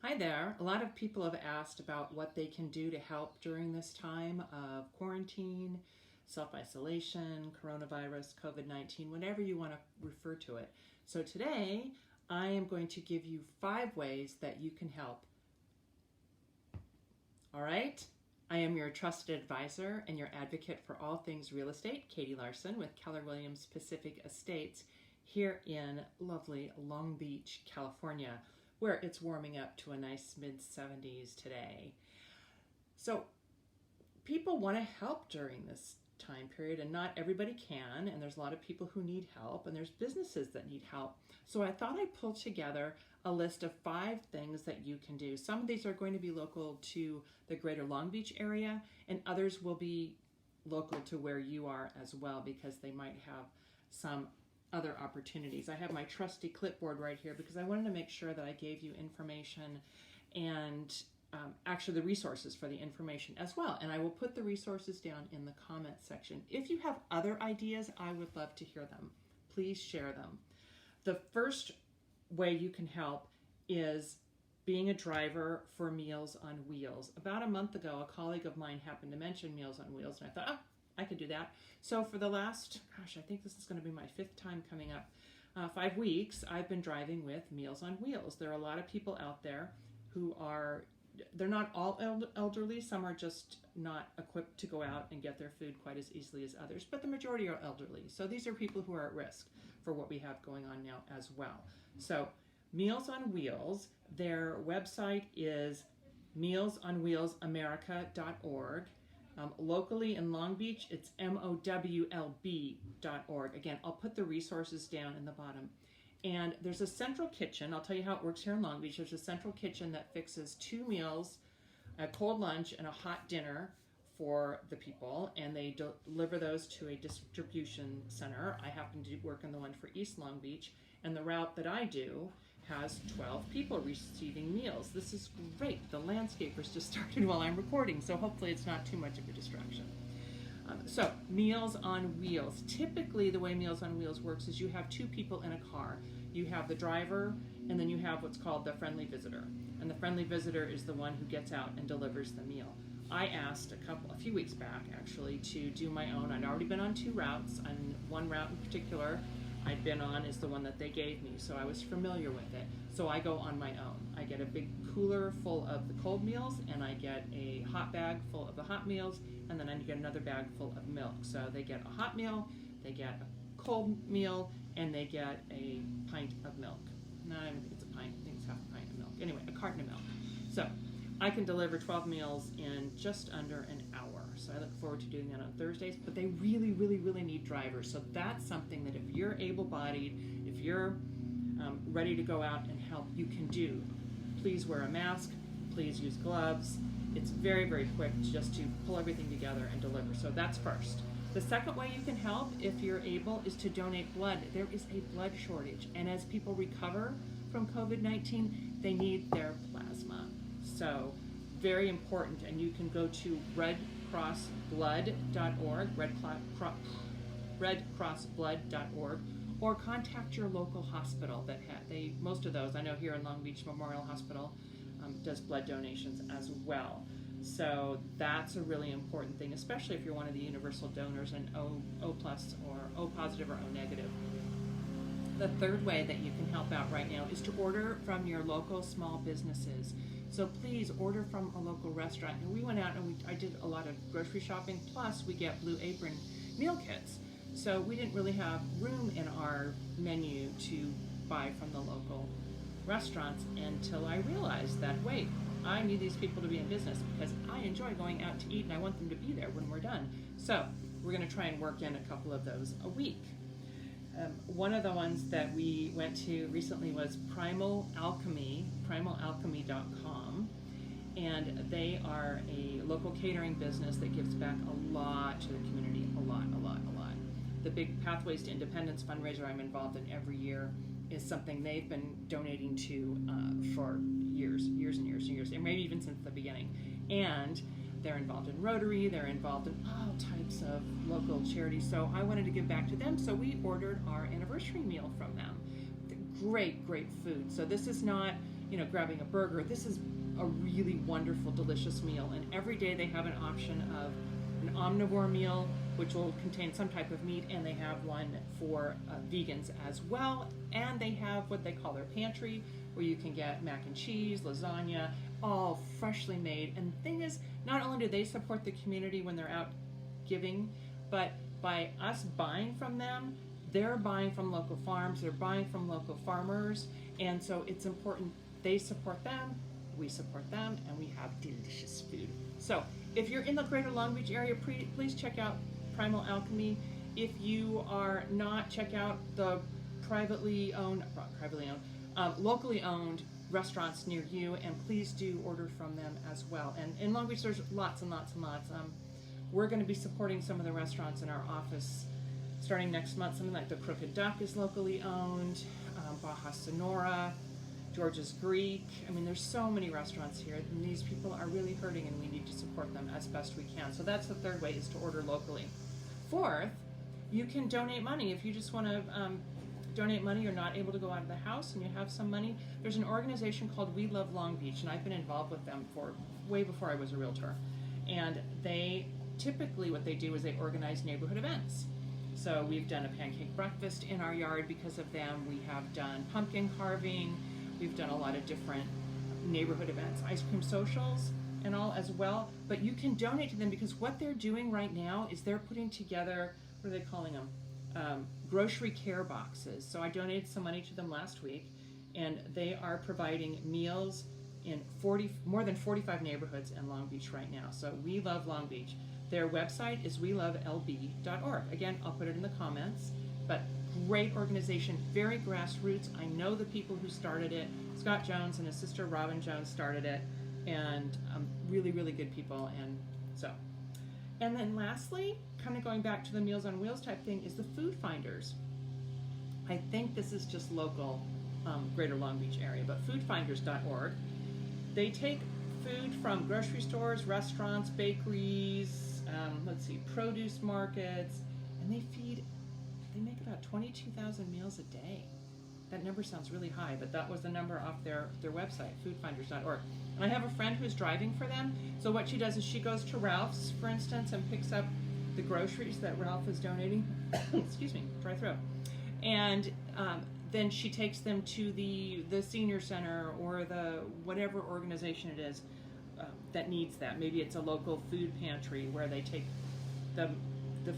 Hi there. A lot of people have asked about what they can do to help during this time of quarantine, self isolation, coronavirus, COVID 19, whatever you want to refer to it. So today, I am going to give you 5 ways that you can help. All right? I am your trusted advisor and your advocate for all things real estate, Katie Larson with Keller Williams Pacific Estates here in lovely Long Beach, California, where it's warming up to a nice mid-70s today. So people want to help during this time period, and not everybody can, and there's a lot of people who need help, and there's businesses that need help. So I thought I'd pull together a list of 5 things that you can do. Some of these are going to be local to the greater Long Beach area, and others will be local to where you are as well, because they might have some other opportunities. I have my trusty clipboard right here because I wanted to make sure that I gave you information and actually the resources for the information as well. And I will put the resources down in the comment section. If you have other ideas, I would love to hear them. Please share them. The first way you can help is being a driver for Meals on Wheels. About a month ago, a colleague of mine happened to mention Meals on Wheels, and I thought, I could do that. So for the last, I think this is going to be my 5th time coming up, 5 weeks, I've been driving with Meals on Wheels. There are a lot of people out there who they're not all elderly. Some are just not equipped to go out and get their food quite as easily as others, but the majority are elderly. So these are people who are at risk for what we have going on now as well. So Meals on Wheels, their website is mealsonwheelsamerica.org. Locally in Long Beach, it's MOWLB.org. Again, I'll put the resources down in the bottom. And there's a central kitchen. I'll tell you how it works here in Long Beach. There's a central kitchen that fixes 2 meals, a cold lunch and a hot dinner for the people, and they deliver those to a distribution center. I happen to work in the one for East Long Beach, and the route that I do has 12 people receiving meals. This is great. The landscapers just started while I'm recording, so hopefully it's not too much of a distraction. So Meals on Wheels. Typically the way Meals on Wheels works is you have 2 people in a car. You have the driver, and then you have what's called the friendly visitor. And the friendly visitor is the one who gets out and delivers the meal. I asked a few weeks back actually to do my own. I'd already been on 2 routes, and one route in particular I'd been on is the one that they gave me, so I was familiar with it. So I go on my own. I get a big cooler full of the cold meals, and I get a hot bag full of the hot meals, and then I get another bag full of milk. So they get a hot meal, they get a cold meal, and they get a pint of milk. No, I don't think it's a pint. I think it's half a pint of milk. Anyway, a carton of milk. So I can deliver 12 meals in just under an hour. So I look forward to doing that on Thursdays, but they really, really, really need drivers. So that's something that if you're able-bodied, if you're ready to go out and help, you can do. Please wear a mask, please use gloves. It's very, very quick just to pull everything together and deliver. So that's first. The second way you can help, if you're able, is to donate blood. There is a blood shortage, and as people recover from COVID-19, they need their plasma. So very important, and you can go to redcrossblood.org, redcrossblood.org, or contact your local hospital that most of those, I know here in Long Beach Memorial Hospital does blood donations as well. So that's a really important thing, especially if you're one of the universal donors and O plus or O positive or O negative. The third way that you can help out right now is to order from your local small businesses. So please order from a local restaurant. And we went out and I did a lot of grocery shopping, plus we get Blue Apron meal kits. So we didn't really have room in our menu to buy from the local restaurants until I realized that, wait, I need these people to be in business because I enjoy going out to eat and I want them to be there when we're done. So we're going to try and work in a couple of those a week. One of the ones that we went to recently was Primal Alchemy, primalalchemy.com, and they are a local catering business that gives back a lot to the community, a lot. The big Pathways to Independence fundraiser I'm involved in every year is something they've been donating to for years, and maybe even since the beginning. And they're involved in Rotary, they're involved in all types of local charities. So I wanted to give back to them, so we ordered our anniversary meal from them. Great food. So this is not grabbing a burger. This is a really wonderful, delicious meal. And every day they have an option of an omnivore meal, which will contain some type of meat, and they have one for vegans as well. And they have what they call their pantry, where you can get mac and cheese, lasagna, all freshly made. And the thing is, not only do they support the community when they're out giving, but by us buying from them, they're buying from local farms, they're buying from local farmers, and so it's important they support them, we support them, and we have delicious food. So if you're in the greater Long Beach area, please check out Primal Alchemy. If you are not, check out the locally owned restaurants near you, and please do order from them as well. And in Long Beach, there's lots and lots and lots. We're going to be supporting some of the restaurants in our office starting next month. Something like the Crooked Duck is locally owned, Baja Sonora, George's Greek. I mean, there's so many restaurants here, and these people are really hurting, and we need to support them as best we can. So that's the third way, is to order locally. Fourth, you can donate money. If you just want to donate money, you're not able to go out of the house and you have some money, there's an organization called We Love Long Beach, and I've been involved with them for way before I was a realtor. And they typically, what they do is they organize neighborhood events. So we've done a pancake breakfast in our yard because of them. We have done pumpkin carving. We've done a lot of different neighborhood events, ice cream socials and all as well. But you can donate to them, because what they're doing right now is they're putting together, what are they calling them? Grocery care boxes. So I donated some money to them last week, and they are providing meals in more than 45 neighborhoods in Long Beach right now. So We Love Long Beach. Their website is welovelb.org. Again, I'll put it in the comments, but great organization, very grassroots. I know the people who started it. Scott Jones and his sister Robin Jones started it, and really, really good people. And then lastly, kind of going back to the Meals on Wheels type thing, is the Food Finders. I think this is just local, greater Long Beach area, but foodfinders.org. They take food from grocery stores, restaurants, bakeries, produce markets, and they make about 22,000 meals a day. That number sounds really high, but that was the number off their website, foodfinders.org. And I have a friend who's driving for them, so what she does is she goes to Ralph's, for instance, and picks up the groceries that Ralph is donating. Excuse me, dry throat. And then she takes them to the senior center or the whatever organization it is that needs that. Maybe it's a local food pantry where they take the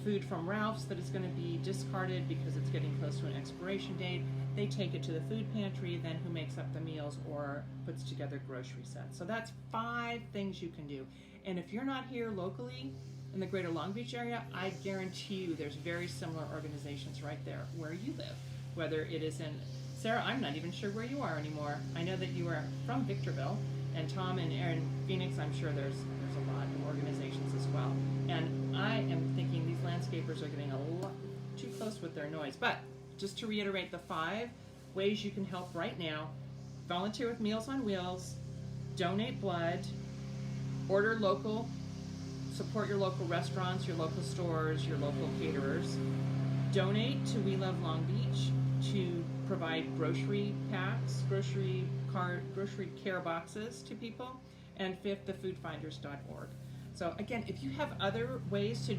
food from Ralph's that is going to be discarded because it's getting close to an expiration date. They take it to the food pantry, then who makes up the meals or puts together grocery sets. So that's 5 things you can do. And if you're not here locally in the greater Long Beach area, I guarantee you there's very similar organizations right there where you live. Whether it is in, Sarah, I'm not even sure where you are anymore. I know that you are from Victorville, and Tom and Aaron, Phoenix, I'm sure there's a lot of organizations as well. And I am thinking these landscapers are getting a lot too close with their noise. But just to reiterate the 5 ways you can help right now: volunteer with Meals on Wheels, donate blood, order local, support your local restaurants, your local stores, your local caterers, donate to We Love Long Beach to provide grocery packs, grocery care boxes to people, and 5th, the foodfinders.org. So again, if you have other ways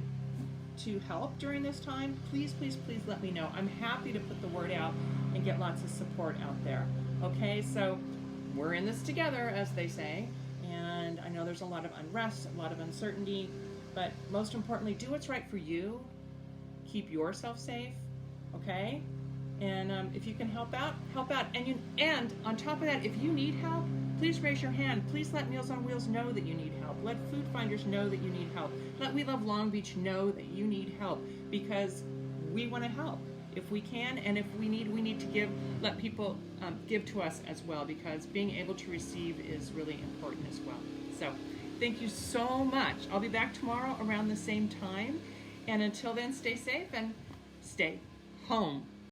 to help during this time, please, please, please let me know. I'm happy to put the word out and get lots of support out there. Okay, so we're in this together, as they say, and I know there's a lot of unrest, a lot of uncertainty, but most importantly, do what's right for you. Keep yourself safe, okay? And if you can help out, help out. And on top of that, if you need help, please raise your hand. Please let Meals on Wheels know that you need help. Let Food Finders know that you need help. Let We Love Long Beach know that you need help, because we want to help if we can, and if we need to give. Let people give to us as well, because being able to receive is really important as well. So thank you so much. I'll be back tomorrow around the same time, and until then, stay safe and stay home.